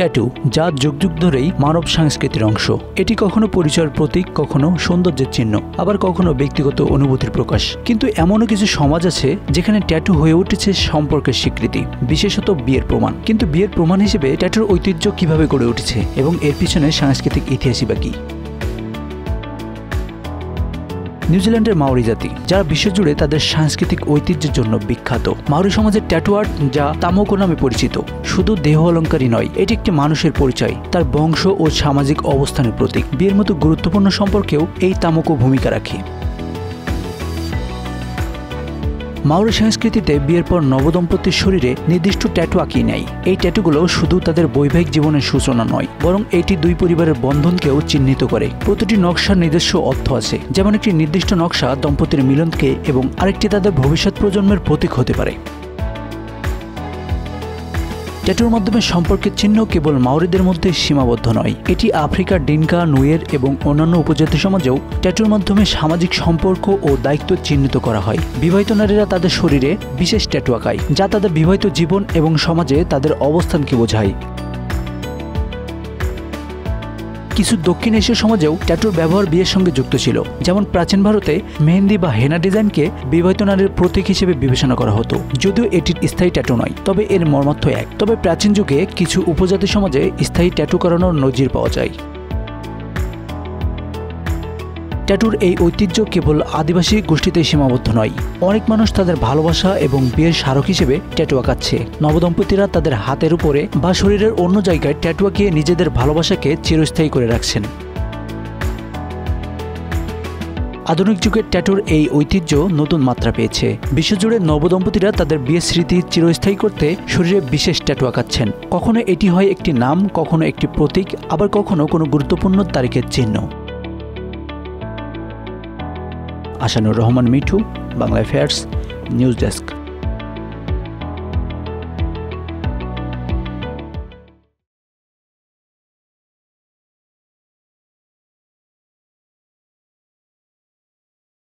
Tattoo, যা যুগ যুগ ধরেই মানব সংস্কৃতির অংশ। এটি কখনো পরিচয়ের প্রতীক, কখনো সৌন্দর্যের চিহ্ন, আবার কখনো ব্যক্তিগত অনুভূতির প্রকাশ। কিন্তু এমনও কিছু সমাজ আছে যেখানে ট্যাটু হয়ে উঠেছে সম্পর্কের স্বীকৃতি, বিশেষত বিয়ের প্রমাণ। কিন্তু বিয়ের প্রমাণ হিসেবে ট্যাটুর ঐতিহ্য কিভাবে গড়ে উঠেছে এবং এর পিছনে সাংস্কৃতিক ইতিহাসই বা কি? নিউজিল্যান্ডের মাওরি জাতি, যারা বিশ্বজুড়ে তাদের সাংস্কৃতিক ঐতিহ্যের জন্য বিখ্যাত। মাওরি সমাজের ট্যাটু আর্ট, যা তামোকো নামে পরিচিত, শুধু দেহ অলঙ্কারই নয়, এটি একটি মানুষের পরিচয়, তার বংশ ও সামাজিক অবস্থানের প্রতীক। বিয়ের মতো গুরুত্বপূর্ণ সম্পর্কেও এই তামোকো ভূমিকা রাখে। মাওরি সংস্কৃতিতে বিয়ের পর নবদম্পতির শরীরে নির্দিষ্ট ট্যাটু আঁকিয়ে নেয়। এই ট্যাটুগুলো শুধু তাদের বৈবাহিক জীবনের সূচনা নয়, বরং এটি দুই পরিবারের বন্ধনকেও চিহ্নিত করে। প্রতিটি নকশার নিজস্ব অর্থ আছে, যেমন একটি নির্দিষ্ট নকশা দম্পতির মিলনকে এবং আরেকটি তাদের ভবিষ্যৎ প্রজন্মের প্রতীক হতে পারে। ট্যাটুর মাধ্যমে সম্পর্কের চিহ্ন কেবল মাওরিদের মধ্যে সীমাবদ্ধ নয়, এটি আফ্রিকার ডিনকা, নুয়ের এবং অন্যান্য উপজাতি সমাজেও ট্যাটুর মাধ্যমে সামাজিক সম্পর্ক ও দায়িত্ব চিহ্নিত করা হয়। বিবাহিত নারীরা তাদের শরীরে বিশেষ ট্যাটু আঁকায়, যা তাদের বিবাহিত জীবন এবং সমাজে তাদের অবস্থানকে বোঝায়। কিছু দক্ষিণ এশীয় সমাজেও ট্যাটুর ব্যবহার বিয়ের সঙ্গে যুক্ত ছিল, যেমন প্রাচীন ভারতে মেহেন্দি বা হেনা ডিজাইনকে বিবাহিত নারীর প্রতীক হিসেবে বিবেচনা করা হতো। যদিও এটি স্থায়ী ট্যাটু নয়, তবে এর মর্মার্থ এক। তবে প্রাচীন যুগে কিছু উপজাতি সমাজে স্থায়ী ট্যাটু করানোর নজির পাওয়া যায়। ট্যাটুর এই ঐতিহ্য কেবল আদিবাসী গোষ্ঠীতেই সীমাবদ্ধ নয়, অনেক মানুষ তাদের ভালোবাসা এবং বিয়ের স্মারক হিসেবে ট্যাটু আঁকাচ্ছে। নবদম্পতিরা তাদের হাতের উপরে বা শরীরের অন্য জায়গায় ট্যাটু আঁকিয়ে নিজেদের ভালোবাসাকে চিরস্থায়ী করে রাখছেন। আধুনিক যুগের ট্যাটুর এই ঐতিহ্য নতুন মাত্রা পেয়েছে। বিশ্বজুড়ে নবদম্পতিরা তাদের বিয়ের স্মৃতি চিরস্থায়ী করতে শরীরে বিশেষ ট্যাটু আঁকাচ্ছেন। কখনো এটি হয় একটি নাম, কখনো একটি প্রতীক, আবার কখনো কোনো গুরুত্বপূর্ণ তারিখের চিহ্ন। Ashanur Rahman Mithu, Bangla affairs, news desk.